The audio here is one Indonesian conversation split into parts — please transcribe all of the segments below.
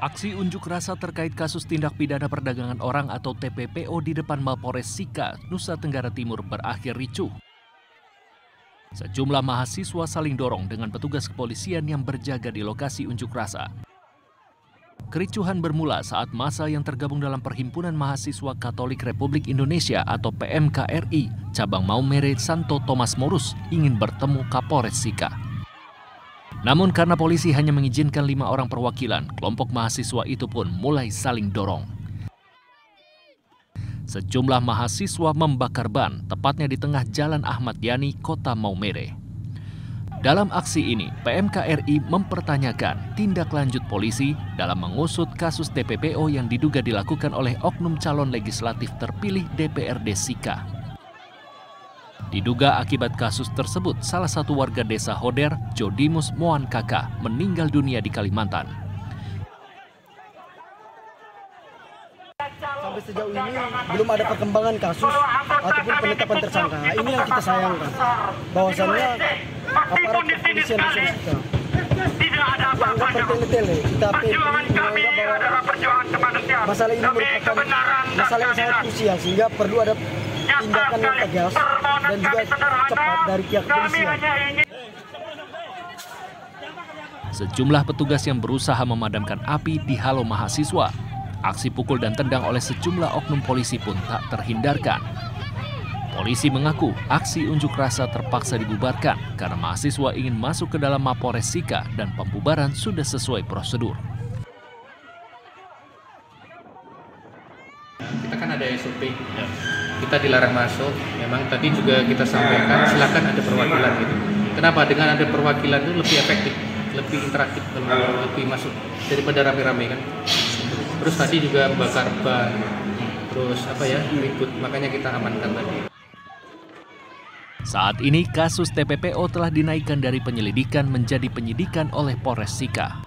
Aksi unjuk rasa terkait kasus tindak pidana perdagangan orang atau TPPO di depan Mapores Sika, Nusa Tenggara Timur berakhir ricuh. Sejumlah mahasiswa saling dorong dengan petugas kepolisian yang berjaga di lokasi unjuk rasa. Kericuhan bermula saat massa yang tergabung dalam Perhimpunan Mahasiswa Katolik Republik Indonesia atau PMKRI, cabang Maumere Santo Thomas Morus ingin bertemu Kapolres Sika. Namun karena polisi hanya mengizinkan 5 orang perwakilan, kelompok mahasiswa itu pun mulai saling dorong. Sejumlah mahasiswa membakar ban, tepatnya di tengah Jalan Ahmad Yani, Kota Maumere. Dalam aksi ini, PMKRI mempertanyakan tindak lanjut polisi dalam mengusut kasus TPPO yang diduga dilakukan oleh oknum calon legislatif terpilih DPRD Sika. Diduga akibat kasus tersebut, salah satu warga desa Hoder, Jodimus Moan Kaka, meninggal dunia di Kalimantan. Sampai sejauh ini belum ada perkembangan kasus ataupun penetapan tersangka. Ini yang kita sayangkan. Bahwasannya aparat kepolisian nasional kita dianggap bertele-tele. Tapi menganggap bahwa masalah ini merupakan masalah yang sangat krusial sehingga perlu ada tindakan yang tegas dan juga cepat dari pihak kepolisian. Sejumlah petugas yang berusaha memadamkan api dihalau mahasiswa. Aksi pukul dan tendang oleh sejumlah oknum polisi pun tak terhindarkan. Polisi mengaku aksi unjuk rasa terpaksa dibubarkan karena mahasiswa ingin masuk ke dalam Mapores Sika dan pembubaran sudah sesuai prosedur. Kita kan ada SOP, kita dilarang masuk. Memang tadi juga kita sampaikan silakan ada perwakilan gitu. Kenapa? Dengan ada perwakilan itu lebih efektif, lebih interaktif, lebih masuk daripada rame-rame kan. Terus tadi juga bakar ban, terus ribut, makanya kita amankan tadi. Saat ini kasus TPPO telah dinaikkan dari penyelidikan menjadi penyidikan oleh Polres Sika.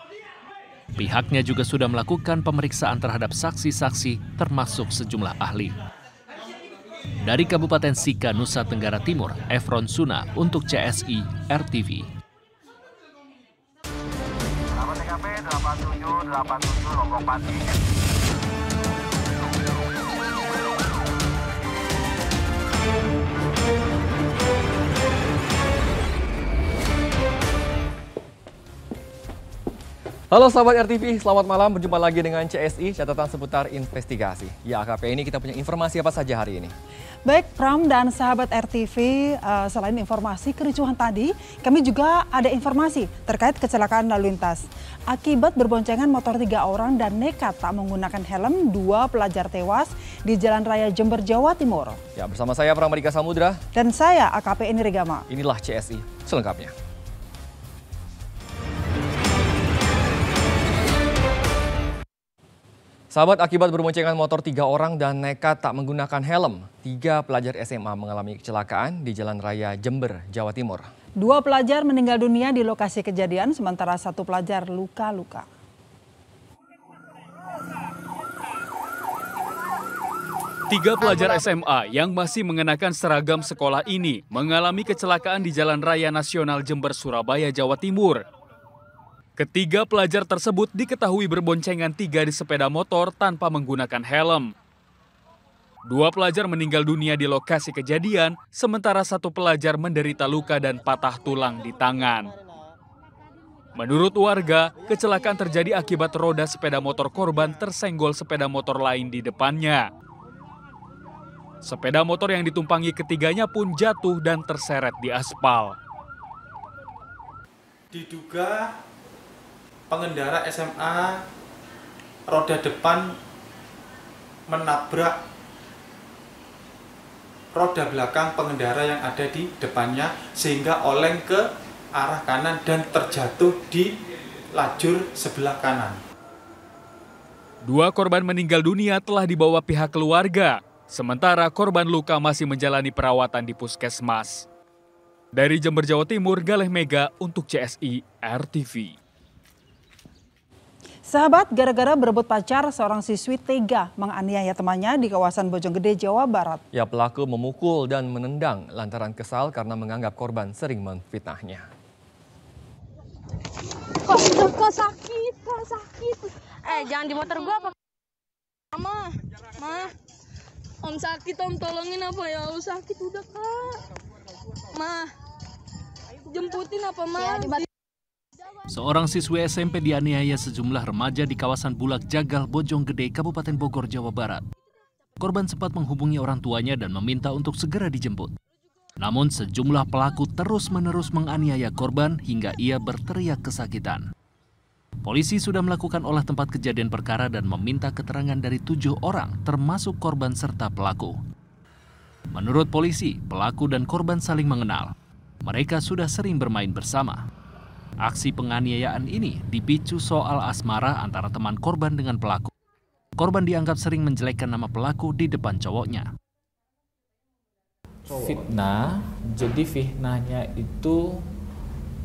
Pihaknya juga sudah melakukan pemeriksaan terhadap saksi-saksi termasuk sejumlah ahli. Dari Kabupaten Sika, Nusa Tenggara Timur, Efron Suna untuk CSI RTV. TKP 8787 Lombok Pati. Halo sahabat RTV, selamat malam. Berjumpa lagi dengan CSI, catatan seputar investigasi. Ya, AKP ini kita punya informasi apa saja hari ini? Baik, Pram dan sahabat RTV, selain informasi kericuhan tadi, kami juga ada informasi terkait kecelakaan lalu lintas. Akibat berboncengan motor 3 orang dan nekat tak menggunakan helm, 2 pelajar tewas di Jalan Raya Jember, Jawa Timur. Ya, bersama saya Pramodika Samudra. Dan saya AKP Eni Regama. Inilah CSI selengkapnya. Sahabat, akibat berboncengan motor 3 orang dan nekat tak menggunakan helm, 3 pelajar SMA mengalami kecelakaan di Jalan Raya Jember, Jawa Timur. 2 pelajar meninggal dunia di lokasi kejadian, sementara 1 pelajar luka-luka. 3 pelajar SMA yang masih mengenakan seragam sekolah ini mengalami kecelakaan di Jalan Raya Nasional Jember, Surabaya, Jawa Timur. Ketiga pelajar tersebut diketahui berboncengan 3 di sepeda motor tanpa menggunakan helm. 2 pelajar meninggal dunia di lokasi kejadian, sementara 1 pelajar menderita luka dan patah tulang di tangan. Menurut warga, kecelakaan terjadi akibat roda sepeda motor korban tersenggol sepeda motor lain di depannya. Sepeda motor yang ditumpangi ketiganya pun jatuh dan terseret di aspal. Diduga pengendara SMA roda depan menabrak roda belakang pengendara yang ada di depannya sehingga oleng ke arah kanan dan terjatuh di lajur sebelah kanan. 2 korban meninggal dunia telah dibawa pihak keluarga, sementara korban luka masih menjalani perawatan di puskesmas. Dari Jember, Jawa Timur, Galeh Mega untuk CSI RTV. Sahabat, gara-gara berebut pacar, seorang siswi tega menganiaya temannya di kawasan Bojonggede, Jawa Barat. Ya, pelaku memukul dan menendang lantaran kesal karena menganggap korban sering memfitnahnya. Kok sakit. Jangan di motor gua apa? Ma. Om sakit, Om tolongin apa ya? Om sakit udah, Kak. Ma. Jemputin apa, Ma? Seorang siswi SMP dianiaya sejumlah remaja di kawasan Bulak Jagal, Bojonggede, Kabupaten Bogor, Jawa Barat. Korban sempat menghubungi orang tuanya dan meminta untuk segera dijemput. Namun sejumlah pelaku terus-menerus menganiaya korban hingga ia berteriak kesakitan. Polisi sudah melakukan olah tempat kejadian perkara dan meminta keterangan dari 7 orang, termasuk korban serta pelaku. Menurut polisi, pelaku dan korban saling mengenal. Mereka sudah sering bermain bersama. Aksi penganiayaan ini dipicu soal asmara antara teman korban dengan pelaku. Korban dianggap sering menjelekkan nama pelaku di depan cowoknya. Fitnah, jadi fitnahnya itu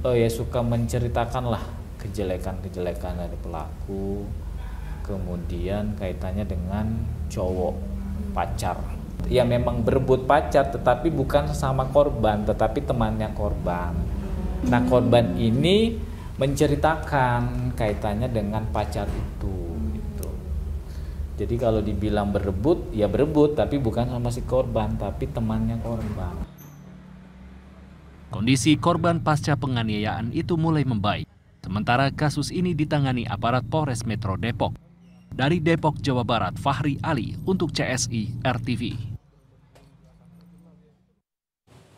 ya suka menceritakan lah kejelekan-kejelekan dari pelaku, kemudian kaitannya dengan cowok pacar. Ya memang berebut pacar, tetapi bukan sesama korban, tetapi temannya korban. Nah korban ini menceritakan kaitannya dengan pacar itu. Gitu. Jadi kalau dibilang berebut, ya berebut, tapi bukan sama si korban, tapi temannya korban. Kondisi korban pasca penganiayaan itu mulai membaik. Sementara kasus ini ditangani aparat Polres Metro Depok. Dari Depok, Jawa Barat, Fahri Ali untuk CSI RTV.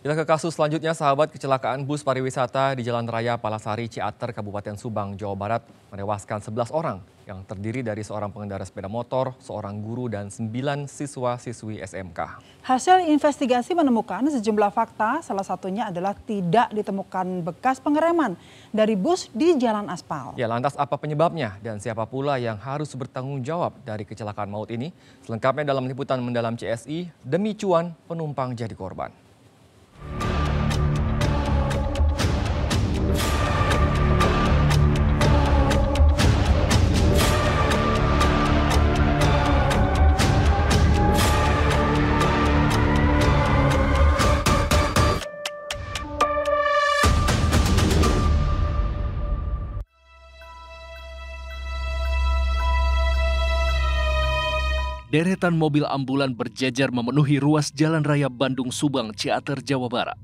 Kita ke kasus selanjutnya, sahabat. Kecelakaan bus pariwisata di Jalan Raya Palasari, Ciater, Kabupaten Subang, Jawa Barat menewaskan 11 orang yang terdiri dari seorang pengendara sepeda motor, seorang guru, dan 9 siswa-siswi SMK. Hasil investigasi menemukan sejumlah fakta, salah satunya adalah tidak ditemukan bekas pengereman dari bus di jalan aspal. Ya, lantas apa penyebabnya dan siapa pula yang harus bertanggung jawab dari kecelakaan maut ini? Selengkapnya dalam liputan Mendalam CSI, demi cuan penumpang jadi korban. Deretan mobil ambulan berjejer memenuhi ruas Jalan Raya Bandung Subang, Ciater, Jawa Barat.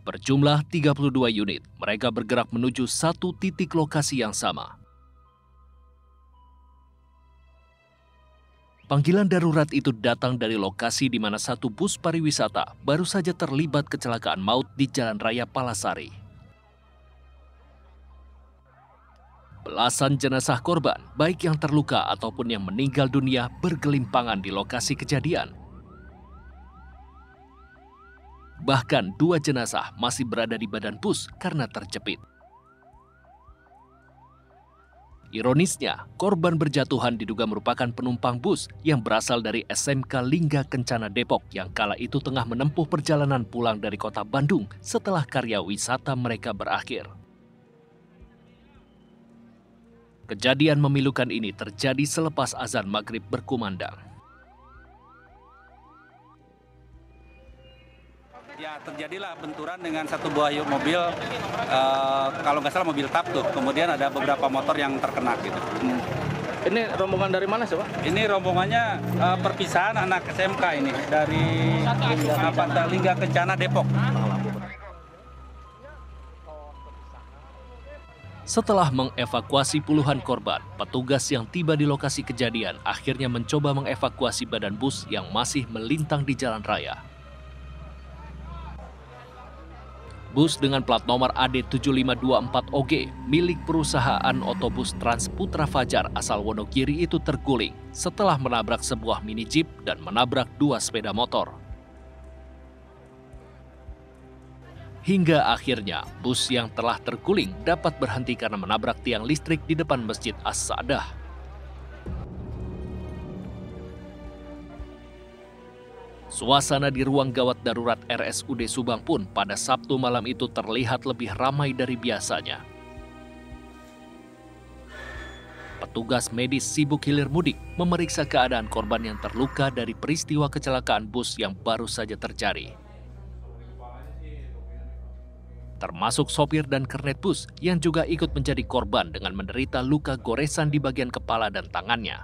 Berjumlah 32 unit, mereka bergerak menuju satu titik lokasi yang sama. Panggilan darurat itu datang dari lokasi di mana satu bus pariwisata baru saja terlibat kecelakaan maut di Jalan Raya Palasari. Belasan jenazah korban, baik yang terluka ataupun yang meninggal dunia, bergelimpangan di lokasi kejadian. Bahkan 2 jenazah masih berada di badan bus karena terjepit. Ironisnya, korban berjatuhan diduga merupakan penumpang bus yang berasal dari SMK Lingga Kencana Depok yang kala itu tengah menempuh perjalanan pulang dari kota Bandung setelah karya wisata mereka berakhir. Kejadian memilukan ini terjadi selepas azan maghrib berkumandang. Ya, terjadilah benturan dengan satu buah mobil, kalau nggak salah mobil TAP tuh. Kemudian ada beberapa motor yang terkena gitu. Ini rombongan dari mana sih, Pak? Ini rombongannya perpisahan anak SMK ini dari Lingga Kencana Depok. Setelah mengevakuasi puluhan korban, petugas yang tiba di lokasi kejadian akhirnya mencoba mengevakuasi badan bus yang masih melintang di jalan raya. Bus dengan plat nomor AD7524OG milik perusahaan otobus Trans Putra Fajar asal Wonogiri itu terguling setelah menabrak sebuah mini jeep dan menabrak 2 sepeda motor. Hingga akhirnya bus yang telah terguling dapat berhenti karena menabrak tiang listrik di depan Masjid As-Sa'dah. Suasana di ruang gawat darurat RSUD Subang pun pada Sabtu malam itu terlihat lebih ramai dari biasanya. Petugas medis sibuk hilir mudik memeriksa keadaan korban yang terluka dari peristiwa kecelakaan bus yang baru saja terjadi. termasuk sopir dan kernet bus yang juga ikut menjadi korban dengan menderita luka goresan di bagian kepala dan tangannya.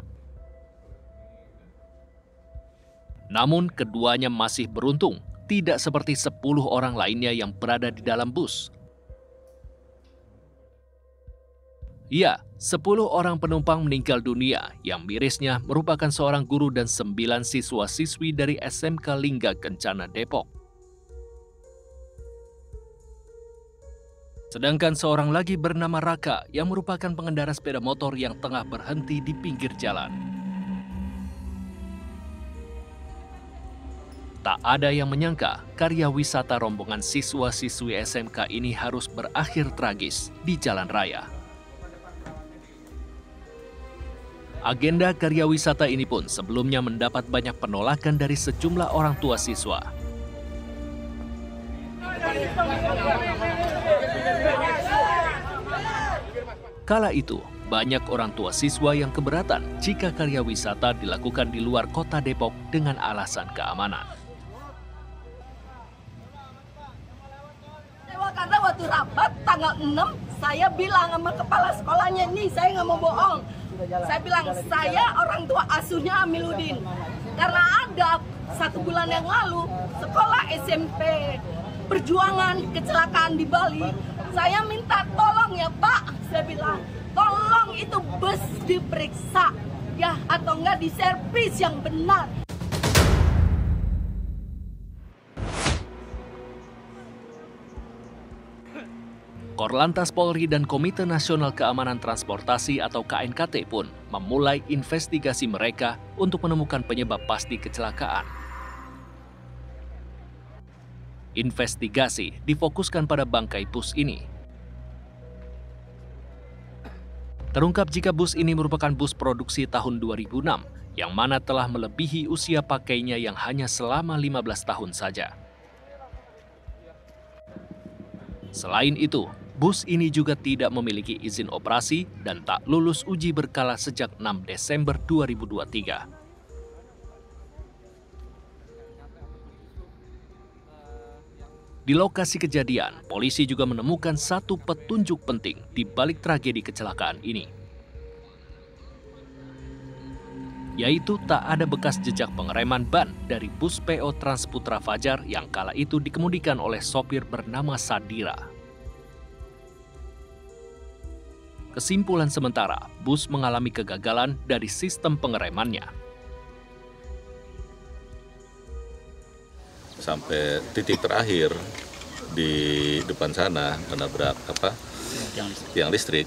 Namun keduanya masih beruntung, tidak seperti 10 orang lainnya yang berada di dalam bus. Ya, 10 orang penumpang meninggal dunia yang mirisnya merupakan seorang guru dan 9 siswa-siswi dari SMK Lingga Kencana Depok. Sedangkan seorang lagi bernama Raka yang merupakan pengendara sepeda motor yang tengah berhenti di pinggir jalan. Tak ada yang menyangka karya wisata rombongan siswa-siswi SMK ini harus berakhir tragis di jalan raya. Agenda karya wisata ini pun sebelumnya mendapat banyak penolakan dari sejumlah orang tua siswa. Kala itu, banyak orang tua siswa yang keberatan jika karya wisata dilakukan di luar kota Depok dengan alasan keamanan. Karena waktu rapat tanggal 6, saya bilang sama kepala sekolahnya, nih saya nggak mau bohong. Saya bilang, saya orang tua asuhnya Amiluddin. Karena ada 1 bulan yang lalu, sekolah SMP Perjuangan kecelakaan di Bali. Saya minta tolong ya Pak, saya bilang, tolong itu bus diperiksa ya, atau enggak diservis yang benar. Korlantas Polri dan Komite Nasional Keamanan Transportasi atau KNKT pun memulai investigasi mereka untuk menemukan penyebab pasti kecelakaan. Investigasi difokuskan pada bangkai bus ini. Terungkap jika bus ini merupakan bus produksi tahun 2006 yang mana telah melebihi usia pakainya yang hanya selama 15 tahun saja. Selain itu, bus ini juga tidak memiliki izin operasi dan tak lulus uji berkala sejak 6 Desember 2023. Di lokasi kejadian, polisi juga menemukan satu petunjuk penting di balik tragedi kecelakaan ini. Yaitu tak ada bekas jejak pengereman ban dari bus PO Transputra Fajar yang kala itu dikemudikan oleh sopir bernama Sadira. Kesimpulan sementara, bus mengalami kegagalan dari sistem pengeremannya. Sampai titik terakhir di depan sana menabrak tiang listrik,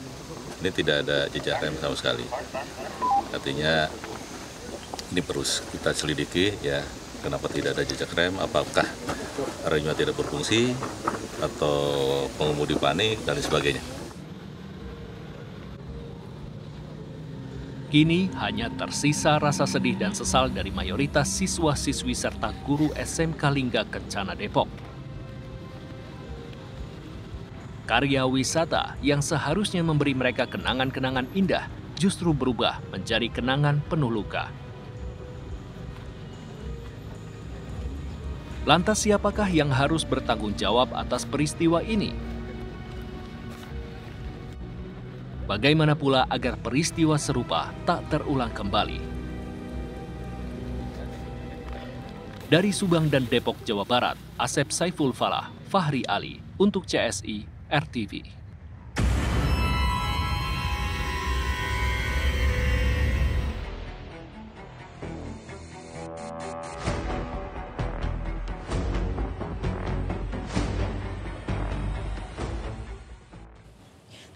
ini tidak ada jejak rem sama sekali. Artinya ini perlu kita selidiki ya, kenapa tidak ada jejak rem, apakah remnya tidak berfungsi atau pengemudi panik dan sebagainya. Kini hanya tersisa rasa sedih dan sesal dari mayoritas siswa-siswi serta guru SMK Lingga Kencana Depok. Karya wisata yang seharusnya memberi mereka kenangan-kenangan indah justru berubah menjadi kenangan penuh luka. Lantas siapakah yang harus bertanggung jawab atas peristiwa ini? Bagaimana pula agar peristiwa serupa tak terulang kembali? Dari Subang dan Depok, Jawa Barat, Asep Saiful Falah, Fahri Ali, untuk CSI RTV.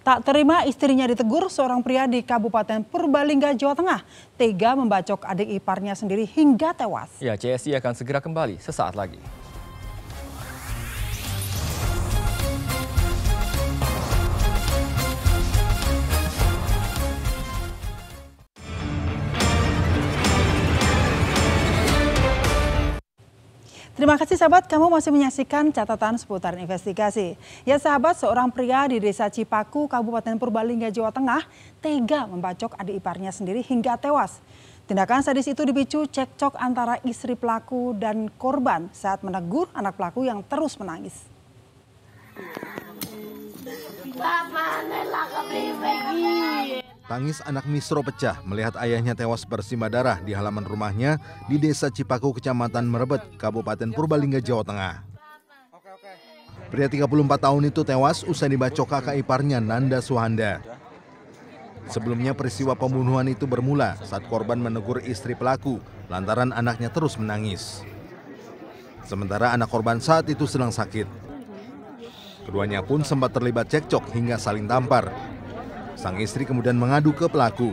Tak terima istrinya ditegur, seorang pria di Kabupaten Purbalingga, Jawa Tengah tega membacok adik iparnya sendiri hingga tewas. Ya, CSI akan segera kembali sesaat lagi. Terima kasih sahabat, kamu masih menyaksikan catatan seputar investigasi. Ya sahabat, seorang pria di Desa Cipaku, Kabupaten Purbalingga, Jawa Tengah tega membacok adik iparnya sendiri hingga tewas. Tindakan sadis itu dipicu cekcok antara istri pelaku dan korban saat menegur anak pelaku yang terus menangis. Tangis anak Misro pecah melihat ayahnya tewas bersimbah darah di halaman rumahnya di Desa Cipaku, Kecamatan Merebet, Kabupaten Purbalingga, Jawa Tengah. Pria 34 tahun itu tewas usai dibacok kakak iparnya, Nanda Suhanda. Sebelumnya peristiwa pembunuhan itu bermula saat korban menegur istri pelaku lantaran anaknya terus menangis. Sementara anak korban saat itu sedang sakit. Keduanya pun sempat terlibat cekcok hingga saling tampar. Sang istri kemudian mengadu ke pelaku.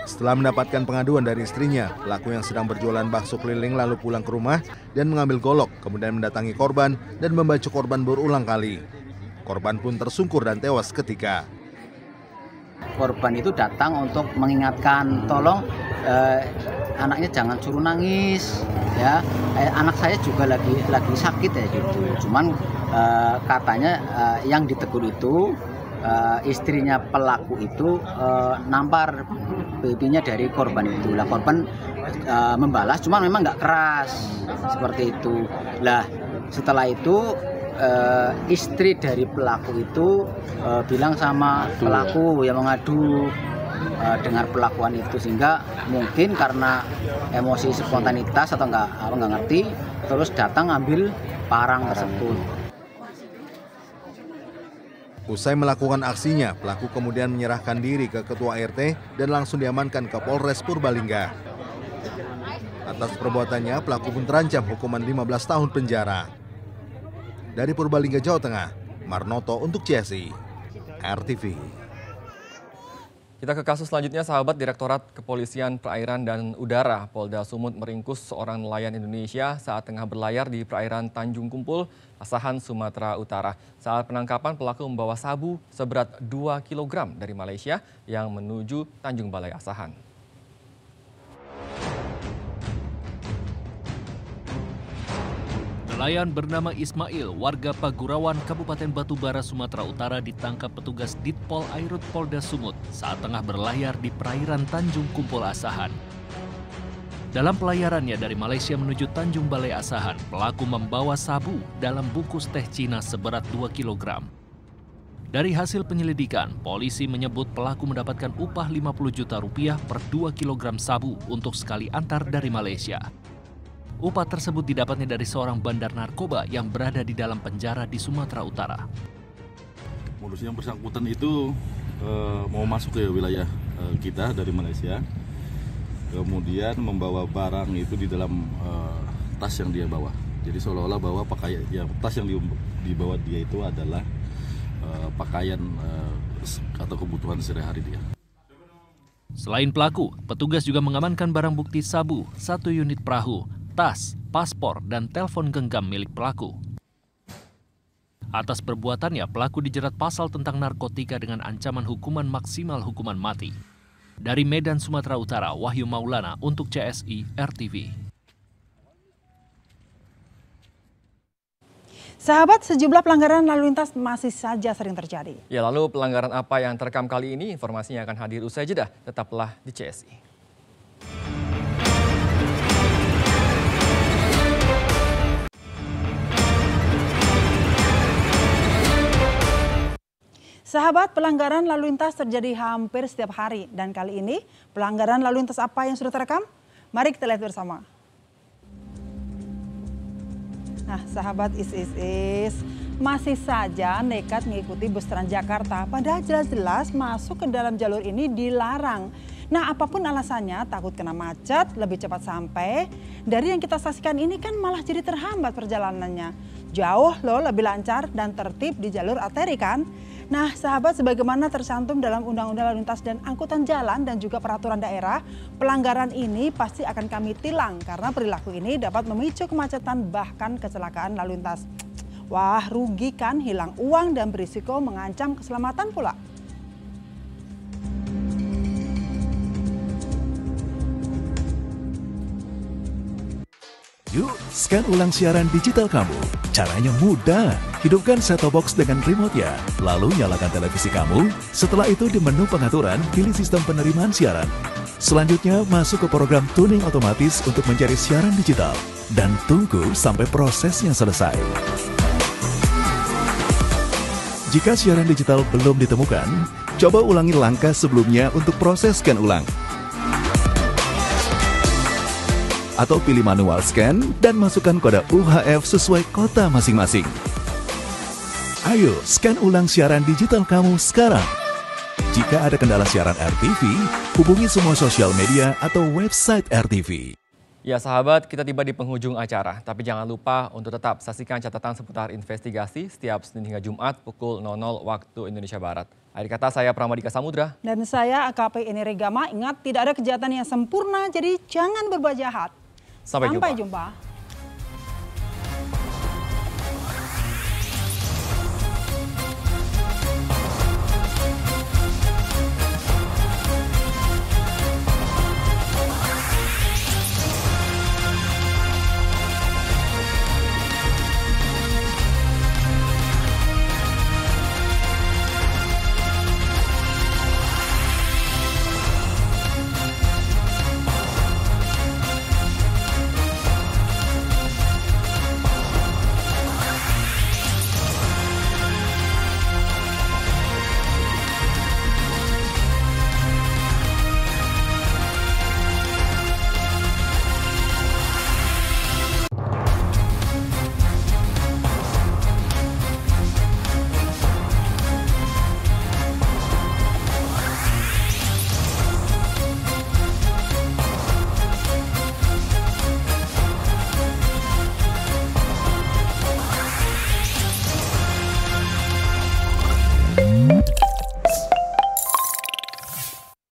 Setelah mendapatkan pengaduan dari istrinya, pelaku yang sedang berjualan bakso keliling lalu pulang ke rumah dan mengambil golok, kemudian mendatangi korban dan membacok korban berulang kali. Korban pun tersungkur dan tewas seketika. Korban itu datang untuk mengingatkan, tolong anaknya jangan suruh nangis, ya. Anak saya juga lagi sakit ya gitu. Cuman katanya yang ditegur itu istrinya pelaku itu nampar babynya dari korban itu. Lah korban membalas, cuman memang nggak keras seperti itu. Lah setelah itu istri dari pelaku itu bilang sama pelaku yang mengadu dengar perlakuan itu, sehingga mungkin karena emosi spontanitas atau nggak ngerti, terus datang ambil parang tersebut. Usai melakukan aksinya, pelaku kemudian menyerahkan diri ke Ketua RT dan langsung diamankan ke Polres Purbalingga. Atas perbuatannya, pelaku pun terancam hukuman 15 tahun penjara. Dari Purbalingga, Jawa Tengah, Marnoto untuk CSI, RTV. Kita ke kasus selanjutnya, sahabat. Direktorat Kepolisian Perairan dan Udara Polda Sumut meringkus seorang nelayan Indonesia saat tengah berlayar di perairan Tanjung Kumpul, Asahan, Sumatera Utara. Saat penangkapan, pelaku membawa sabu seberat 2 kg dari Malaysia yang menuju Tanjung Balai Asahan. Nelayan bernama Ismail, warga Pagurawan, Kabupaten Batubara, Sumatera Utara ditangkap petugas Ditpol Airut Polda Sumut saat tengah berlayar di perairan Tanjung Kumpul Asahan. Dalam pelayarannya dari Malaysia menuju Tanjung Balai Asahan, pelaku membawa sabu dalam bungkus teh Cina seberat 2 kg. Dari hasil penyelidikan, polisi menyebut pelaku mendapatkan upah 50 juta rupiah per 2 kg sabu untuk sekali antar dari Malaysia. Upah tersebut didapatnya dari seorang bandar narkoba yang berada di dalam penjara di Sumatera Utara. Modus yang bersangkutan itu mau masuk ke wilayah kita dari Malaysia, kemudian membawa barang itu di dalam tas yang dia bawa. Jadi seolah-olah bawa pakaian, ya, tas yang dibawa dia itu adalah pakaian atau kebutuhan sehari-hari dia. Selain pelaku, petugas juga mengamankan barang bukti sabu, 1 unit perahu, tas, paspor, dan telepon genggam milik pelaku. Atas perbuatannya, pelaku dijerat pasal tentang narkotika dengan ancaman hukuman maksimal hukuman mati. Dari Medan, Sumatera Utara, Wahyu Maulana untuk CSI RTV. Sahabat, sejumlah pelanggaran lalu lintas masih saja sering terjadi. Ya, lalu pelanggaran apa yang terekam kali ini? Informasinya akan hadir usai jeda. Tetaplah di CSI. Sahabat, pelanggaran lalu lintas terjadi hampir setiap hari. Dan kali ini, pelanggaran lalu lintas apa yang sudah terekam? Mari kita lihat bersama. Nah, sahabat, masih saja nekat mengikuti bus Transjakarta. Padahal jelas-jelas masuk ke dalam jalur ini dilarang. Nah, apapun alasannya, takut kena macet, lebih cepat sampai. Dari yang kita saksikan ini kan malah jadi terhambat perjalanannya. Jauh loh lebih lancar dan tertib di jalur arteri kan? Nah, sahabat, sebagaimana tercantum dalam Undang-Undang Lalu Lintas dan Angkutan Jalan dan juga peraturan daerah, pelanggaran ini pasti akan kami tilang karena perilaku ini dapat memicu kemacetan bahkan kecelakaan lalu lintas. Wah, rugi kan, hilang uang dan berisiko mengancam keselamatan pula. Yuk, scan ulang siaran digital kamu. Caranya mudah. Hidupkan set-top box dengan remote-nya. Lalu nyalakan televisi kamu. Setelah itu di menu pengaturan, pilih sistem penerimaan siaran. Selanjutnya, masuk ke program tuning otomatis untuk mencari siaran digital. Dan tunggu sampai prosesnya selesai. Jika siaran digital belum ditemukan, coba ulangi langkah sebelumnya untuk proses scan ulang. Atau pilih manual scan dan masukkan kode UHF sesuai kota masing-masing. Ayo, scan ulang siaran digital kamu sekarang. Jika ada kendala siaran RTV, hubungi semua sosial media atau website RTV. Ya sahabat, kita tiba di penghujung acara. Tapi jangan lupa untuk tetap saksikan catatan seputar investigasi setiap Senin hingga Jumat pukul 00 waktu Indonesia Barat. Akhir kata saya Pramadika Samudra. Dan saya AKP Eni Regama. Ingat, tidak ada kejahatan yang sempurna, jadi jangan berbuat jahat. Sampai jumpa. Jumpa.